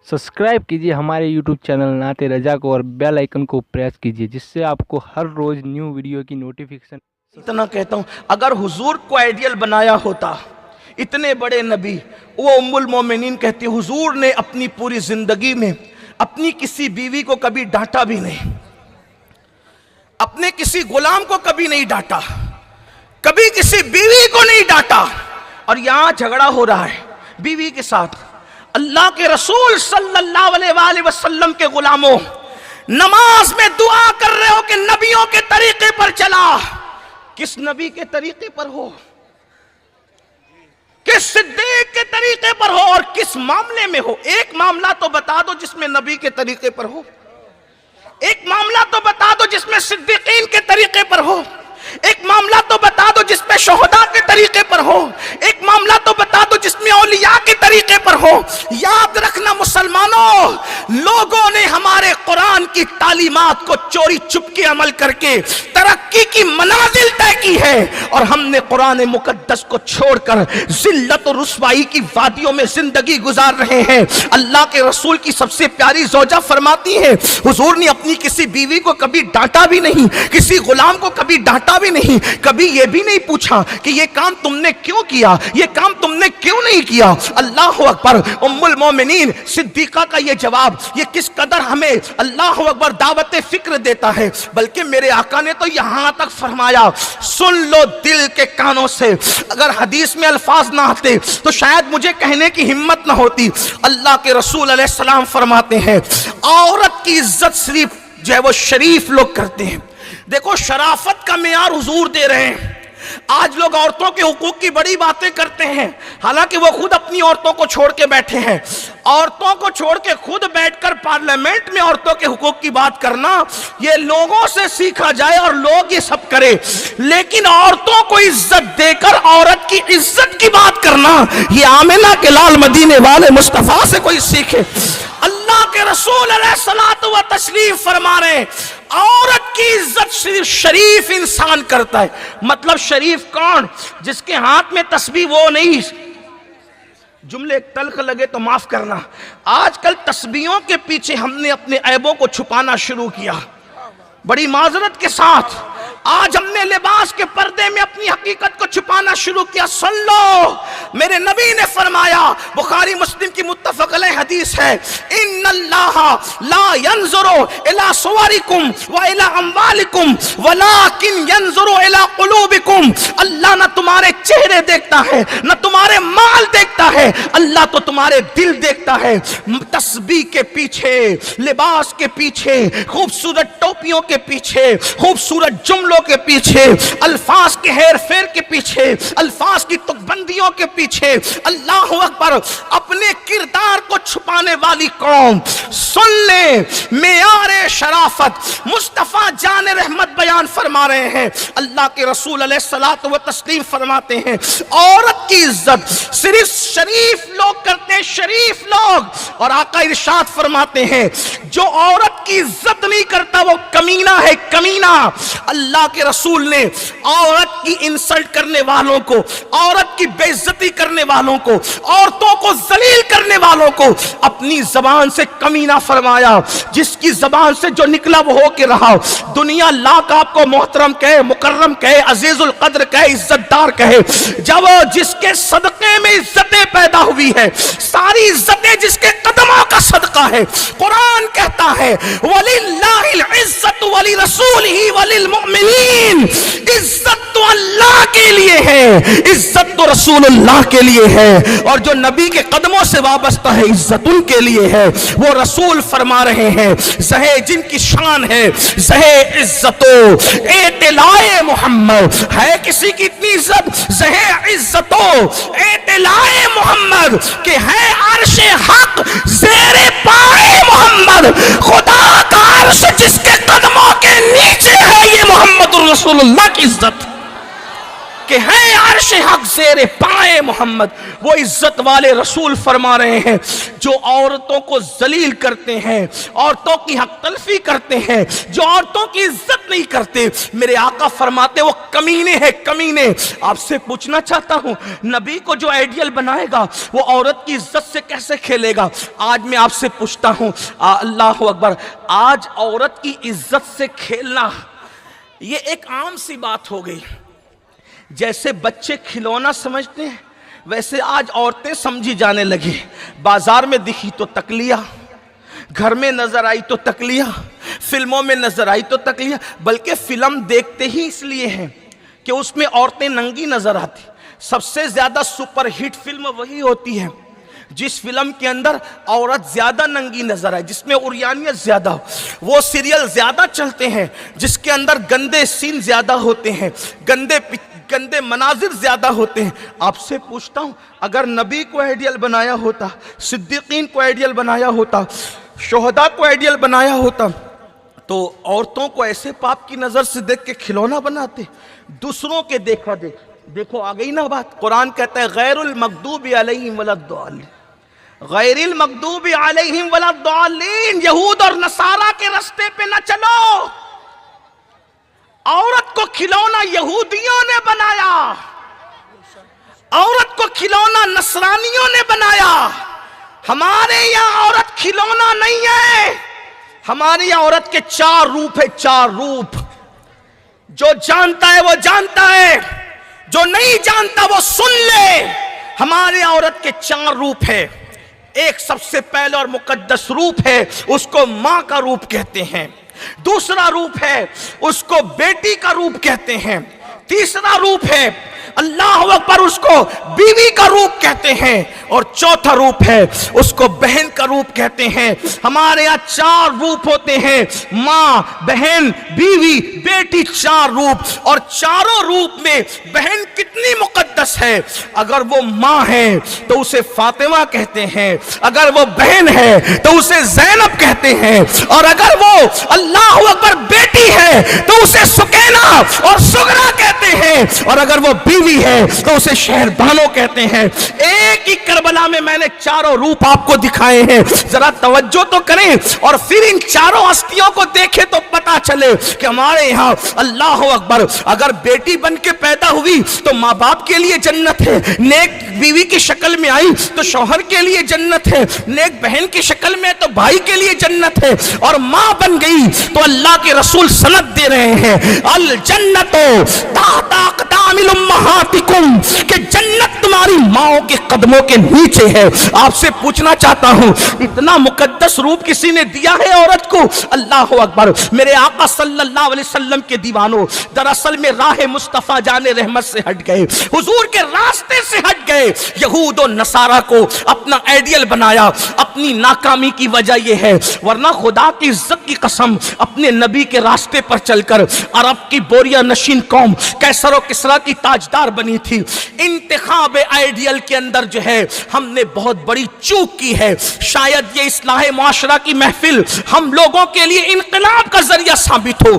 Subscribe कीजिए हमारे YouTube channel नाते रजा को और बेल आइकन को प्रेस कीजिए जिससे आपको हर रोज न्यू वीडियो की नोटिफिकेशन। इतना कहता हूं, अगर हुजूर को आइडियल बनाया होता, इतने बड़े नबी, वो उम्मुल मोमिनीन कहती हुजूर ने अपनी पूरी जिंदगी में अपनी किसी बीवी को कभी डांटा भी नहीं, अपने किसी गुलाम को कभी नहीं डांटा, कभी किसी बीवी को नहीं डांटा, और यहां झगड़ा हो रहा है बीवी के साथ। अल्लाह के रसूल सल्लल्लाहु अलैहि वसल्लम के गुलामों, नमाज में दुआ कर रहे हो कि नबियों के तरीके पर चला। किस नबी के तरीके पर हो, किस सिद्दीक के तरीके पर हो, और किस मामले में हो? एक मामला तो बता दो जिसमें नबी के तरीके पर हो, एक मामला तो बता दो जिसमें सिद्दीकीन के तरीके पर हो, एक मामला तो बता दो जिसमें शोहदा के तरीके पर हो, एक मामला तो बता दो जिसमें औलिया के तरीके पर हो। याद रखना मुसलमानों, लोगों ने हमारे कुरान की तालीमात को चोरी चुपके अमल करके तरक्की की मनाजिल तय की है, और हमने कुरान मुकद्दस को छोड़कर जिल्लत और रुसवाई की वादियों में जिंदगी गुजार रहे हैं। अल्लाह के रसूल की सबसे प्यारी ज़ौजा फरमाती है, हुजूर ने अपनी किसी बीवी को कभी डांटा भी नहीं, किसी गुलाम को कभी डांटा भी नहीं, कभी यह भी नहीं पूछा कि यह काम तुमने क्यों किया, यह काम तुमने क्यों नहीं किया। अल्लाह अकबर। उम्मुल मोमिनीन सिद्दीका का यह जवाब, यह किस कदर हमें अल्लाह अकबर दावत फिक्र देता है। बल्कि मेरे आका ने तो यहां तक फरमाया, सुन लो दिल के कानों से। अगर हदीस में अल्फाज ना आते तो शायद मुझे कहने की हिम्मत ना होती। अल्लाह के रसूल अलैहिस्सलाम फरमाते हैं, औरत की इज्जत सिर्फ जो है वो शरीफ लोग करते हैं। देखो शराफत का मेयार हुजूर दे रहे हैं। आज लोग औरतों के हुकूक की बड़ी बातें करते हैं, हालांकि वो खुद अपनी औरतों को छोड़ के बैठे हैं। औरतों को छोड़ के खुद बैठकर पार्लियामेंट में औरतों के हुकूक की बात करना, ये लोगों से सीखा जाए और लोग ये सब करें, लेकिन औरतों को इज्जत देकर औरत की इज्जत की बात करना, ये आमिना के लाल मदीने वाले मुस्तफा से कोई सीखे। अल्लाह के रसूल अलैहिस्सलातु व तस्लीम फरमा रहे, औरत की इज्जत सिर्फ शरीफ इंसान करता है। मतलब शरीफ कौन? जिसके हाथ में तस्बीह वो नहीं। जुमले तल्ख लगे तो माफ करना, आजकल तस्बीहों के पीछे हमने अपने ऐबों को छुपाना शुरू किया। बड़ी माजरत के साथ आज हमने लिबास के पर्दे में अपनी हकीकत को छुपाना शुरू किया। सुन लो, मेरे नबी ने फरमाया, बुखारी मुस्लिम की मुत्तफक अलैह हदीस है, इन्नल्लाह ला यंजुरु इला सुवरिकुम व इला अम्वालिकुम वलाकिन यंजुरु इला कुलूबिकुम। अल्लाह ना तुम्हारे चेहरे देखता है, ना तुम्हारे माल देखता है, अल्लाह तो तुम्हारे दिल देखता है। तस्बीह के पीछे, लिबास के पीछे, खूबसूरत टोपियों के पीछे, खूबसूरत जुमलों के पीछे, अल्फाज के हेर फेर के पीछे, अल्फाज की तुकबंदियों के पीछे, अल्लाह अकबर, अपने किरदार को छुपाने वाली कौम। सुन ले, मेयारे शराफत मुस्तफा जान रहमत बयान फरमा रहे हैं। अल्लाह के रसूल अलैहिस्सलातु व तस्लीम फरमाते हैं, औरत की इज्जत सिर्फ शरीफ लोग करते हैं, शरीफ लोग। और आका इरशाद फरमाते हैं, जो औरत की इज्जत नहीं करता वो कमीना है, कमीना। अल्लाह के रसूल ने औरत की इंसल्ट करने वालों को, औरत की बेइज्जती करने वालों को, औरतों को जलील करने वालों को अपनी जबान से कमीना फरमाया। जिसकी जबान से जो निकला वो हो के रहा। दुनिया लाख आपको मोहतरम कहे, मुकर्रम कहे, अजीजुल कद्र कहे, इज्जतदार कहे, जब जिसके सदके में इज्जतें पैदा हुई है, सारी इज्जतें जिसके कदमों का सदका है। कुरान कहता है, वलिल्लाहिल इज्जतु वली रसूलिही वलिल मुमिनीन। इज्जत तो अल्लाह के लिए है, इज्जत तो रसूलुल्लाह के लिए है, और जो नबी के कदमों से वाबस्ता है इज्जत उनके लिए है। वो रसूल फरमा रहे हैं, ज़हे जिनकी शान है ज़हे इज्जतो एतलाए मोहम्मद। है किसी की इतनी इज्जत? ज़हे इज्जतो एतलाए मोहम्मद के है अर्शे हक ज़ेरे पाए मोहम्मद। खुदा का अर्श जिसके कदमों के नीचे है, ये मोहम्मद रसूलुल्लाह की इज्जत के है। عرش حق زیر پائے محمد. وہ عزت والے رسول فرما رہے ہیں جو عورتوں کو ذلیل کرتے ہیں, عورتوں کی حق تلفی کرتے ہیں, جو عورتوں کی عزت نہیں کرتے, میرے آقا فرماتے وہ کمینے ہیں, کمینے. آپ سے پوچھنا چاہتا ہوں, نبی کو جو آئیڈیل بنائے گا وہ عورت کی عزت سے کیسے کھیلے گا؟ آج میں آپ سے پوچھتا ہوں, اللہ اکبر, آج عورت کی عزت سے کھیلنا یہ ایک عام سی بات ہو گئی. جیسے بچے کھلونا سمجھتے ہیں ویسے آج عورتیں سمجھی جانے لگی. بازار میں دکھی تو تکلیہ, گھر میں نظر آئی تو تکلیہ, فلموں میں نظر آئی تو تکلیہ. بلکہ فلم دیکھتے ہی اس لیے ہیں کہ اس میں عورتیں ننگی نظر آتی. سب سے زیادہ سپر ہٹ فلم وہی ہوتی ہے جس فلم کے اندر عورت زیادہ ننگی نظر آئے, جس میں عریانیت زیادہ ہو. وہ سیریل زیادہ چلتے ہیں جس کے اندر گندے سین زیادہ ہوتے ہیں, گندے مناظر زیادہ ہوتے ہیں. آپ سے پوچھتا ہوں, اگر نبی کو آئیڈیل بنایا ہوتا, صدیقین کو آئیڈیل بنایا ہوتا, شہداء کو آئیڈیل بنایا ہوتا, تو عورتوں کو ایسے پاپ کی نظر سے دیکھ کے کھلونا بناتے؟ دوسروں کے دیکھا دیکھو آ گئی نا بات. قرآن کہتا ہے غیر المغضوب علیہم ولا الضالین, غیر المغضوب علیہم ولا الضالین. یہود اور نصارہ کے رستے پہ نہ چلو. عورت کو کھلونا یہودیوں نے بنایا, عورت کو کھلونا نصرانیوں نے بنایا. ہمارے یہاں عورت کھلونا نہیں ہے. ہمارے یہاں عورت کے 4 روپ ہے, 4 روپ. جو جانتا ہے وہ جانتا ہے, جو نہیں جانتا وہ سن لے. ہمارے عورت کے 4 روپ ہے. ایک سب سے پہلا اور مقدس روپ ہے, اس کو ماں کا روپ کہتے ہیں. دوسرا روپ ہے اس کو بیٹی کا روپ کہتے ہیں. تیسرا روپ ہے اللہ اکبر اس کو بیوی کا روپ کہتے ہیں. اور چوتھا روپ ہے اس کو بہن کا روپ کہتے ہیں. ہمارے یہاں 4 روپ ہوتے ہیں, ماں, بہن, بیوی, بیٹی, 4 روپ. اور چاروں روپ میں بہن کتنی مقدس ہے. اگر وہ ماں ہے تو اسے فاطمہ کہتے ہیں, اگر وہ بہن ہے تو اسے زینب کہتے ہیں, اور اگر وہ اللہ اکبر بیٹی ہے تو اسے سکینہ اور سغرا کہتے ہیں, اور اگر وہ بیوی ہے تو اسے شہربانو کہتے ہیں. ایک ہی کربلا میں نے 4 روپ آپ کو دکھائے ہیں. ذرا توجہ تو کریں اور پھر ان 4 ہستیوں کو دیکھیں تو پتا چلے کہ ہمارے یہاں اللہ اکبر اگر بیٹی بن کے پیدا ہوئی تو ماں باپ کے لیے جنت ہے, نیک بیوی کی شکل میں آئی تو شوہر کے لیے جنت ہے, نیک بہن کی شکل میں تو بھائی کے لیے جنت ہے, اور ماں بن گئی تو اللہ کے رسول سند دے رہے ہیں الجنت تحت اقدام امہاتکم, کہ جنت تمہاری ماؤں کے قدموں کے نیچے ہے. آپ سے پوچھنا چاہتا ہوں, اتنا مقدس روپ کسی نے دیا ہے عورت کو؟ اللہ اکبر. میرے آقا صلی اللہ علیہ وسلم کے دیوانوں, دراصل میں راہ مصطفیٰ جان رحمت سے ہٹ گئے, حضور کے راستے سے ہٹ گئے. یہود و نصارہ کو اپنا آئیڈیل بنایا. اپنی ناکامی کی وجہ یہ ہے, ورنہ خدا کی عزت کی قسم اپنے نبی کے راستے پر چل کر عرب کی بوریا نشین قوم کیسر و کسرا کی تاجدار بنی تھی. انتخاب آئیڈیل کے اندر جو ہے ہم نے بہت بڑی چوک کی ہے. شاید یہ اصلاح معاشرہ کی محفل ہم لوگوں کے لیے انقلاب کا ذریعہ ثابت ہو.